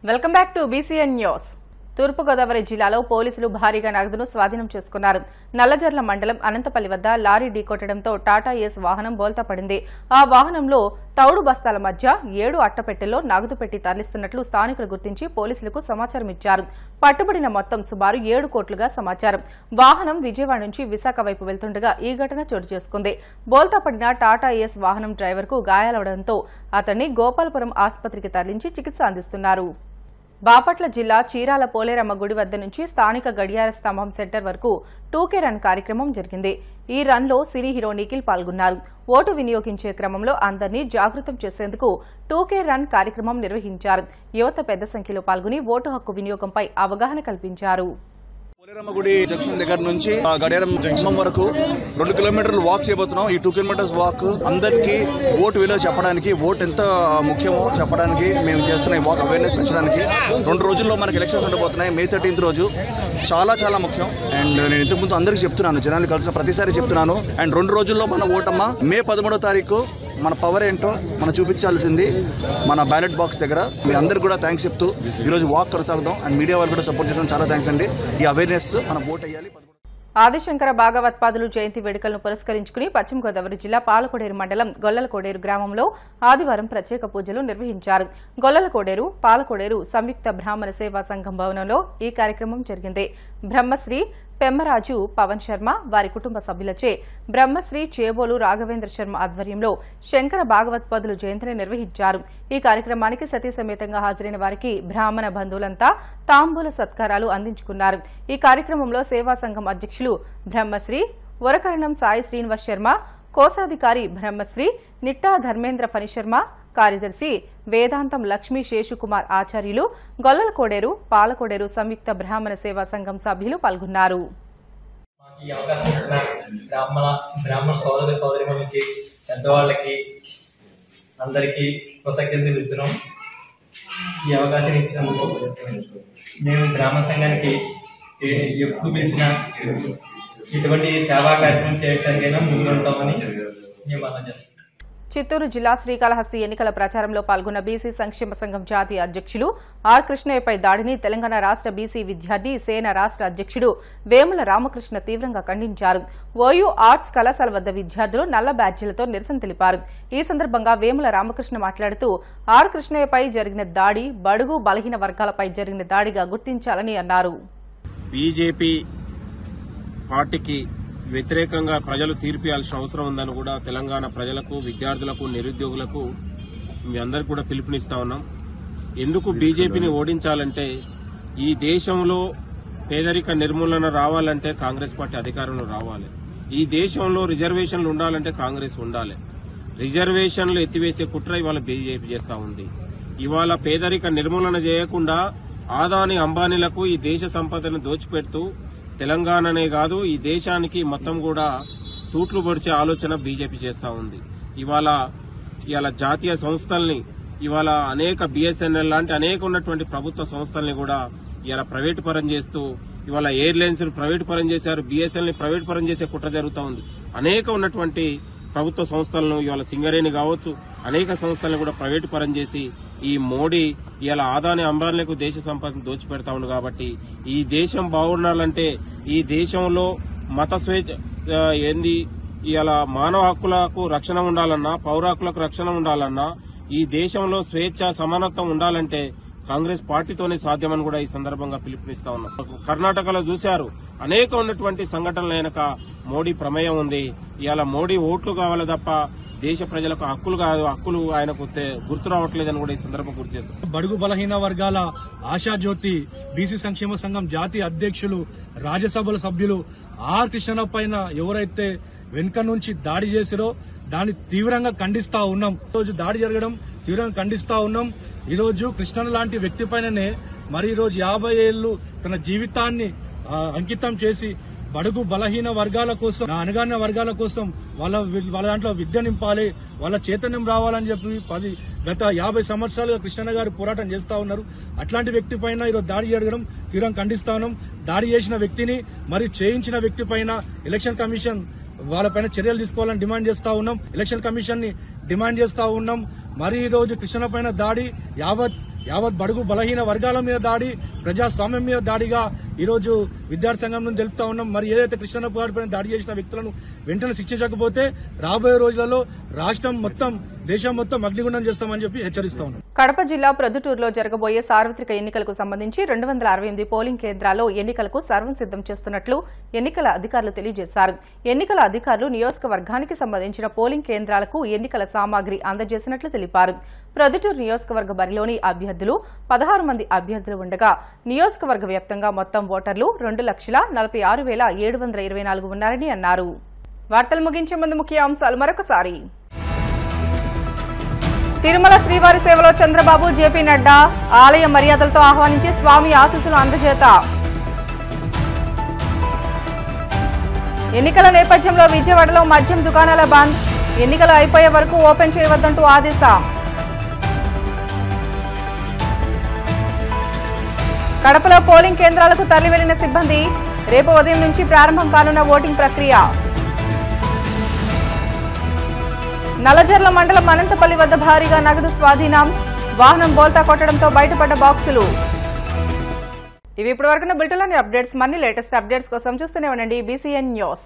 Welcome back to BCN news. తూర్పుగోదావరి జిల్లాలో పోలీసులు భారీగా నగదును స్వాధీనం చేసుకున్నారు. నల్లజర్ల మండలం అనంతపల్లి వద్ద లారీ ఢీకొట్టడంతో టాటా ఏస్ వాహనం బోల్తా పడింది. ఆ వాహనంలో తౌడు బస్తాల మధ్య 7 అట్టపెట్టెల్లో నగదు పెట్టి తరలిస్తున్నట్లు స్థానికులు గుర్తించి పోలీసులకు సమాచారం ఇచ్చారు. పట్టుబడిన మొత్తం సుమారు 7 కోట్లుగా సమాచారం. వాహనం విజయవాడ నుంచి విశాఖ వైపు వెళ్తుండగా ఈ ఘటన చోటు చేసుకుంది. బోల్తా పడిన టాటా ఏస్ వాహనం డ్రైవర్కు గాయాలవడంతో అతన్ని గోపాలపురం ఆసుపత్రికి తరలించి చికిత్స అందిస్తున్నారు. బాపట్ల జిల్లా చీరాల పోలేరమ్మ గుడి వద్ద నుంచి స్థానిక గడియార స్తంభం సెంటర్ వరకు 2K రన్ కార్యక్రమం జరిగింది. ఈ రన్లో సినీ హీరో నిఖిల్ పాల్గొన్నారు. ఓటు వినియోగించే క్రమంలో అందరినీ జాగృతం చేసేందుకు 2K రన్ కార్యక్రమం నిర్వహించారు. యువత పెద్ద సంఖ్యలో పాల్గొని ఓటు హక్కు వినియోగంపై అవగాహన కల్పించారు. పోలేరమ్మ గుడి జంక్షన్ దగ్గర నుంచి గడియారం జంక్షన్ వరకు 2 కిలోమీటర్లు వాక్ చేయబోతున్నాం. ఈ 2 కిలోమీటర్స్ వాక్ అందరికీ ఓటు విలువ చెప్పడానికి, ఓటు ఎంత ముఖ్యమో చెప్పడానికి మేము చేస్తున్న ఈ వాక్ అవేర్నెస్ పెంచడానికి. 2 రోజుల్లో మనకి ఎలక్షన్స్ ఉండబోతున్నాయి. May 13th రోజు చాలా ముఖ్యం. అండ్ నేను ఇంతకుముందు అందరికీ చెప్తున్నాను, జనాలు కలిసిన ప్రతిసారి చెప్తున్నాను. అండ్ 2 రోజుల్లో మన ఓటమ్మ May 13వ తారీఖు మన పవర్ ఏంటో మనం చూపించాల్సింది మన బ్యాలెట్ బాక్స్ దగ్గర. మీ అందరికి కూడా థ్యాంక్స్ చెప్తూ ఈరోజు వాక్ కొనసాగుదాం. అండ్ మీడియా వాళ్ళు కూడా సపోర్ట్ చేయడం చాలా థ్యాంక్స్ అండి. ఈ అవేర్నెస్ మనం ఓట్ అయ్యాలి. ఆదిశంకర భాగవత్పాదులు జయంతి వేడుకలను పురస్కరించుకుని పశ్చిమ గోదావరి జిల్లా పాలకోడేరు మండలం గొల్లలకోడేరు గ్రామంలో ఆదివారం ప్రత్యేక పూజలు నిర్వహించారు. గొల్లలకోడేరు, పాలకోడేరు సంయుక్త బ్రాహ్మణ సేవా సంఘం భవనంలో ఈ కార్యక్రమం జరిగింది. బ్రహ్మశ్రీ పెమ్మరాజు పవన్ శర్మ, వారి కుటుంబ సభ్యులచే బ్రహ్మశ్రీ చేబోలు రాఘవేంద్ర శర్మ ఆధ్వర్యంలో శంకర భాగవత్పాదులు జయంతిని నిర్వహించారు. ఈ కార్యక్రమానికి సతీ సమేతంగా హాజరైన వారికి బ్రాహ్మణ బంధువులంతా తాంబూల సత్కారాలు అందించుకున్నారు. ఈ కార్యక్రమంలో సేవా సంఘం అధ్యక్షులు బ్రహ్మశ్రీ వరకరణం సాయి శ్రీనివాస్ శర్మ, కోశాధికారి బ్రహ్మశ్రీ నిట్టా ధర్మేంద్ర ఫణిశర్మ, కార్యదర్శి వేదాంతం లక్ష్మీ శేషుకుమార్ ఆచార్యులు, గొల్లలకోడేరు, పాలకోడేరు సంయుక్త బ్రాహ్మణ సేవా సంఘం సభ్యులు పాల్గొన్నారు. బ్రాహ్మణ సోదరి సోదరిమణులకి, పెద్దవాళ్ళకి అందరికీ కృతజ్ఞతలు ఇస్తున్నాం. ఈ అవకాశం ఇచ్చినందుకు మేము బ్రాహ్మణ సంఘానికి ఎప్పుడు పిలిచినా ఇటువంటి సేవా కార్యక్రమం చేయడానికైనా ముందుంటామని మేము అందజేస్తాం. చిత్తూరు జిల్లా శ్రీకాళహస్తి ఎన్నికల ప్రచారంలో పాల్గొన్న బీసీ సంక్షేమ సంఘం జాతీయ అధ్యక్షులు ఆర్ కృష్ణయ్యపై దాడిని తెలంగాణ రాష్ట బీసీ విద్యార్థి సేన రాష్ట అధ్యక్షుడు వేముల రామకృష్ణ తీవ్రంగా ఖండించారు. ఓయూ ఆర్ట్స్ కళాశాల వద్ద విద్యార్థులు నల్ల బ్యాడ్జీలతో నిరసన తెలిపారు. ఈ సందర్భంగా వేముల రామకృష్ణ మాట్లాడుతూ ఆర్ కృష్ణయ్యపై జరిగిన దాడి బడుగు బలహీన వర్గాలపై జరిగిన దాడిగా గుర్తించాలని అన్నారు. బీజేపీ పార్టీకి వ్యతిరేకంగా ప్రజలు తీర్పియాల్సిన అవసరం ఉందని కూడా తెలంగాణ ప్రజలకు, విద్యార్థులకు, నిరుద్యోగులకు మీ అందరికీ కూడా పిలుపునిస్తా ఉన్నాం. ఎందుకు బీజేపీని ఓడించాలంటే, ఈ దేశంలో పేదరిక నిర్మూలన రావాలంటే కాంగ్రెస్ పార్టీ అధికారంలో రావాలి. ఈ దేశంలో రిజర్వేషన్లు ఉండాలంటే కాంగ్రెస్ ఉండాలి. రిజర్వేషన్లు ఎత్తివేసే కుట్ర ఇవాళ బీజేపీ చేస్తా ఉంది. ఇవాళ పేదరిక నిర్మూలన చేయకుండా ఆదాని అంబానీలకు ఈ దేశ సంపదను దోచిపెడుతూ తెలంగాణనే కాదు ఈ దేశానికి మొత్తం కూడా తూట్లు పొడిచే ఆలోచన బీజేపీ చేస్తా ఉంది. ఇవాళ జాతీయ సంస్థల్ని, ఇవాళ అనేక BSNL లాంటి అనేక ఉన్నటువంటి ప్రభుత్వ సంస్థల్ని కూడా ఇవాళ ప్రైవేటు పరం చేస్తూ, ఇవాళ ఎయిర్లైన్స్ ప్రైవేటు పరం చేశారు, BSNL ని ప్రైవేటు పరం చేసే కుట్ర జరుగుతూ ఉంది. అనేక ఉన్నటువంటి ప్రభుత్వ సంస్థలను ఇవాళ సింగరేణి కావచ్చు, అనేక సంస్థలను కూడా ప్రైవేటు పరం చేసి ఈ మోడీ ఇలా ఆదాని అంబానీలకు దేశ సంపదను దోచిపెడతా ఉంది. కాబట్టి ఈ దేశం బాగుండాలంటే, ఈ దేశంలో మత స్వేచ్ఛ ఏంది, ఇలా మానవ హక్కులకు రక్షణ ఉండాలన్నా, పౌర హక్కులకు రక్షణ ఉండాలన్నా, ఈ దేశంలో స్వేచ్ఛ సమానత్వం ఉండాలంటే కాంగ్రెస్ పార్టీతోనే సాధ్యమని కూడా ఈ సందర్భంగా పిలుపునిస్తా ఉన్నాం. కర్ణాటకలో చూశారు, అనేక ఉన్నటువంటి సంఘటనల వెనక మోడీ ప్రమేయం ఉంది. ఇవాళ మోడీ ఓట్లు కావాలి తప్ప దేశ ప్రజలకు హక్కులు కాదు, హక్కులు ఆయనకు గుర్తు రావట్లేదని కూడా ఈ సందర్భం గుర్తు చేస్తారు. బడుగు బలహీన వర్గాల ఆశాజ్యోతి బీసీ సంక్షేమ సంఘం జాతీయ అధ్యక్షులు, రాజ్యసభల సభ్యులు ఆర్ కృష్ణ పైన ఎవరైతే వెనుక నుంచి దాడి చేశారో దాన్ని తీవ్రంగా ఖండిస్తా ఉన్నాం. ఈరోజు దాడి జరగడం తీవ్రంగా ఖండిస్తా ఉన్నాం. ఈరోజు కృష్ణ లాంటి వ్యక్తి పైననే మరి ఈరోజు 50 ఏళ్లు తన జీవితాన్ని అంకితం చేసి బడుగు బలహీన వర్గాల కోసం, అణగారిన వర్గాల కోసం వాళ్ళ దాంట్లో విద్య నింపాలి, వాళ్ళ చైతన్యం రావాలని చెప్పి గత 50 సంవత్సరాలుగా కృష్ణ గారు పోరాటం చేస్తా ఉన్నారు. అట్లాంటి వ్యక్తి పైన ఈరోజు దాడి జరగడం తీవ్రంగా ఖండిస్తా ఉన్నాం. దాడి చేసిన వ్యక్తిని మరి చేయించిన వ్యక్తి పైన ఎలక్షన్ కమిషన్ వాళ్ళపైన చర్యలు తీసుకోవాలని డిమాండ్ చేస్తా ఉన్నాం. ఎలక్షన్ కమిషన్ ని డిమాండ్ చేస్తా ఉన్నాం. మరి ఈ రోజు కృష్ణ పైన దాడి యావత్ యావత్ బడుగు బలహీన వర్గాల మీద దాడి, ప్రజాస్వామ్యం మీద దాడిగా ఈరోజు విద్యార్థి సంఘం నుంచి తెలుపుతా ఉన్నాం. మరి ఏదైతే కృష్ణప్ప గారిపైన దాడి చేసిన వ్యక్తులను వెంటనే శిక్షించకపోతే రాబోయే రోజులలో రాష్ట్రం మొత్తం, దేశం మొత్తం అగ్నిగుండం చేస్తామని చెప్పి హెచ్చరిస్తా ఉన్నాం. కడప జిల్లా ప్రొద్దుటూరులో జరగబోయే సార్వత్రిక ఎన్నికలకు సంబంధించి 268 పోలింగ్ కేంద్రాల్లో ఎన్నికలకు సర్వం సిద్దం చేస్తున్నట్లు ఎన్నికల అధికారులు తెలియజేశారు. ఎన్నికల అధికారులు నియోజకవర్గానికి సంబంధించిన పోలింగ్ కేంద్రాలకు ఎన్నికల సామాగ్రి అందజేసినట్లు తెలిపారు. ప్రొద్దుటూరు నియోజకవర్గ బరిలోని అభ్యర్థులు 16 మంది అభ్యర్థులు ఉండగా నియోజకవర్గ వ్యాప్తంగా మొత్తం ఓటర్లు 2,46,724 ఉన్నారని అన్నారు. వార్తలు ముగించే ముందు ముఖ్య అంశాలు మరొకసారి. తిరుమల శ్రీవారి సేవలో చంద్రబాబు, జేపీ నడ్డా ఆలయ మర్యాదలతో ఆహ్వానించి స్వామి ఆశీస్సులు అందజేత. ఎన్నికల నేపథ్యంలో విజయవాడలో మద్యం దుకాణాల బంద్, ఎన్నికలు అయిపోయే వరకు ఓపెన్ చేయవద్దంటూ ఆదేశం. కడపలో పోలింగ్ కేంద్రాలకు తరలి వెళ్లిన సిబ్బంది, రేపు ఉదయం నుంచి ప్రారంభం కానున్న ఓటింగ్ ప్రక్రియ. నల్లజర్ల మండలం అనంతపల్లి వద్ద భారీగా నగదు స్వాధీనం, వాహనం బోల్తా కొట్టడంతో బయటపడ్డ బాక్సులు. ఇవి ఇప్పటివరకున్న బులెటిన్లోని అప్డేట్స్. మరిన్ని లేటెస్ట్ అప్డేట్స్ కోసం చూస్తూనే ఉండండి BCN న్యూస్.